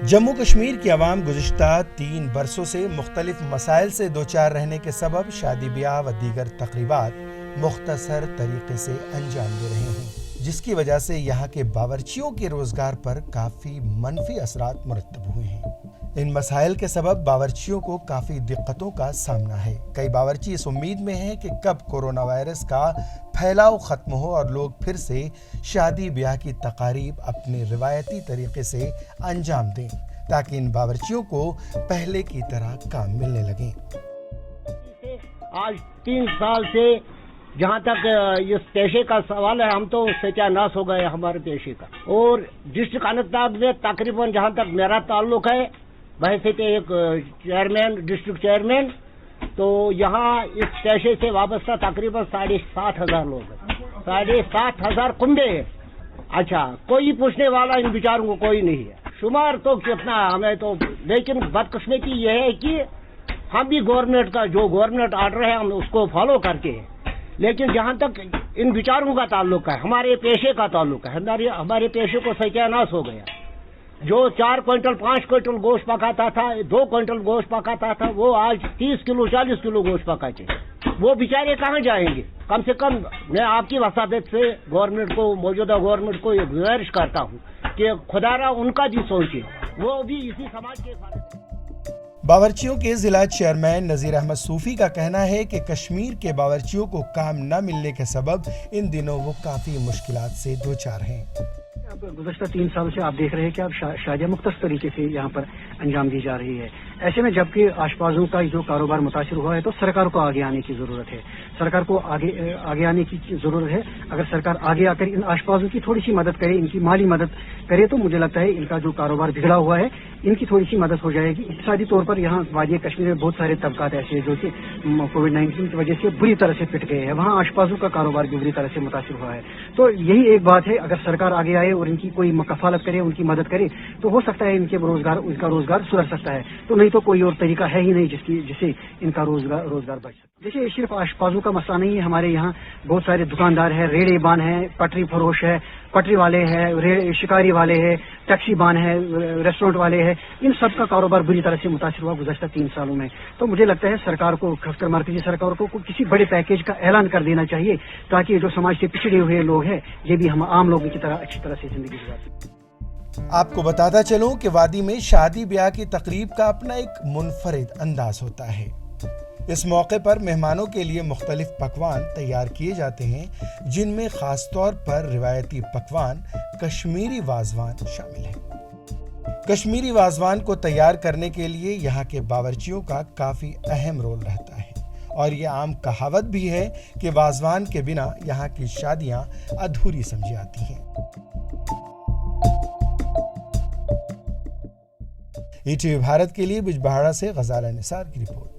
جموں کشمیر کی عوام گزشتہ 3 برسوں سے مختلف مسائل سے دوچار رہنے کے سبب شادی بیاہ و دیگر تقریبات مختصر طریقے سے انجام دے رہے ہیں، جس کی وجہ سے یہاں کے باورچیوں کے روزگار پر کافی منفی اثرات مرتب ہوئے ہیں۔ ان مسائل کے سبب باورچیوں کو کافی دقتوں کا سامنا ہے۔ کئی باورچی اس امید میں ہیں کہ کب کورونا وائرس کا پھیلاؤ ختم ہو اور لوگ پھر سے شادی بیاہ کی تقاریب اپنے روایتی طریقے سے انجام دیں تاکہ ان باورچیوں کو پہلے کی طرح کام ملنے لگیں۔ آج 3 سال سے جہاں تک اس پیشے کا سوال ہے، ہم تو ستیہ ناش ہو گئے ہمارے پیشے کا، اور ڈسٹرکٹ اننت ناگ میں تقریباً جہاں تک میرا تعلق ہے بحیثیت ایک چیئرمین، ڈسٹرکٹ چیئرمین، تو یہاں اس پیشے سے وابستہ تقریباً 7,500 لوگ ہیں، 7,500 کنبے ہیں۔ اچھا، کوئی پوچھنے والا ان بیچاروں کو کوئی نہیں ہے، شمار تو کتنا ہمیں تو، لیکن بدقسمتی یہ ہے کہ ہم بھی گورنمنٹ کا جو گورنمنٹ آرڈر ہے ہم اس کو فالو کرتے ہیں، لیکن جہاں تک ان بیچاروں کا تعلق ہے، ہمارے پیشے کا تعلق ہے، ہمارے پیشے کو ستیہ ناش ہو گیا۔ جو 4 کوئنٹل 5 کوئنٹل گوشت پکاتا تھا، 2 کوئنٹل گوشت پکاتا تھا، وہ آج 30 کلو 40 کلو گوشت پکاتے، وہ بیچارے کہاں جائیں گے؟ کم سے کم میں آپ کی وساطت سے گورنمنٹ کو، موجودہ گورنمنٹ کو یہ گزارش کرتا ہوں کہ خدا را ان کا بھی سوچے، وہ بھی اسی سماج کے باورچیوں کے ضلع چیئرمین نذیر احمد صوفی کا کہنا ہے کہ کشمیر کے باورچیوں کو کام نہ ملنے کے سبب ان دنوں وہ کافی مشکلات سے دوچار ہیں۔ گزشتہ 3 سال سے آپ دیکھ رہے ہیں کہ اب شادیاں مختصر طریقے سے یہاں پر انجام دی جا رہی ہے۔ ایسے میں جبکہ آشپازوں کا جو کاروبار متاثر ہوا ہے تو سرکار کو آگے آنے کی ضرورت ہے، سرکار کو آگے آنے کی ضرورت ہے۔ اگر سرکار آگے آ کر ان آشپازوں کی تھوڑی سی مدد کرے، ان کی مالی مدد کرے، تو مجھے لگتا ہے ان کا جو کاروبار بگڑا ہوا ہے ان کی تھوڑی سی مدد ہو جائے گی۔ اقتصادی طور پر یہاں وادی کشمیر میں بہت سارے طبقات ایسے ہیں جو کہ کووڈ-19 کی وجہ سے بری طرح سے پٹ گئے ہیں، وہاں آشپازوں کا کاروبار بھی بری طرح سے متاثر ہوا ہے۔ تو یہی ایک بات ہے، اگر سرکار آگے آئے اور ان کی کوئی کفالت کرے، ان کی مدد کرے، تو ہو سکتا ہے ان کا روزگار سدھر سکتا ہے، تو نہیں تو کوئی اور طریقہ ہے ہی نہیں جس سے ان کا روزگار بچ سکے۔ دیکھیے، صرف آشپازوں کا مسئلہ نہیں ہے، ہمارے یہاں بہت سارے دکاندار ہیں، ریڑے بان ہیں، پٹری فروش ہے، پٹری والے ہیں، شکاری والے ہیں، ٹیکسی بان ہے، ریسٹورینٹ والے ہیں، ان سب کا کاروبار بری طرح سے متاثر ہوا گزشتہ 3 سالوں میں۔ تو مجھے لگتا ہے سرکار کو، خاص کر مرکزی سرکار کو کسی بڑے پیکیج کا اعلان کر دینا چاہیے تاکہ جو سماج سے پچھڑے ہوئے لوگ ہیں یہ بھی ہم عام لوگوں کی طرح اچھی طرح سے زندگی گزار سکیں۔ آپ کو بتاتا چلوں کہ وادی میں شادی بیاہ کی تقریب کا اپنا ایک منفرد انداز ہوتا ہے۔ اس موقع پر مہمانوں کے لیے مختلف پکوان تیار کیے جاتے ہیں، جن میں خاص طور پر روایتی پکوان کشمیری وازوان شامل ہے۔ کشمیری وازوان کو تیار کرنے کے لیے یہاں کے باورچیوں کا کافی اہم رول رہتا ہے، اور یہ عام کہاوت بھی ہے کہ وازوان کے بنا یہاں کی شادیاں ادھوری سمجھی آتی ہیں۔ ETV بھارت کے لیے بجبہاڑا سے غزالہ نثار کی رپورٹ۔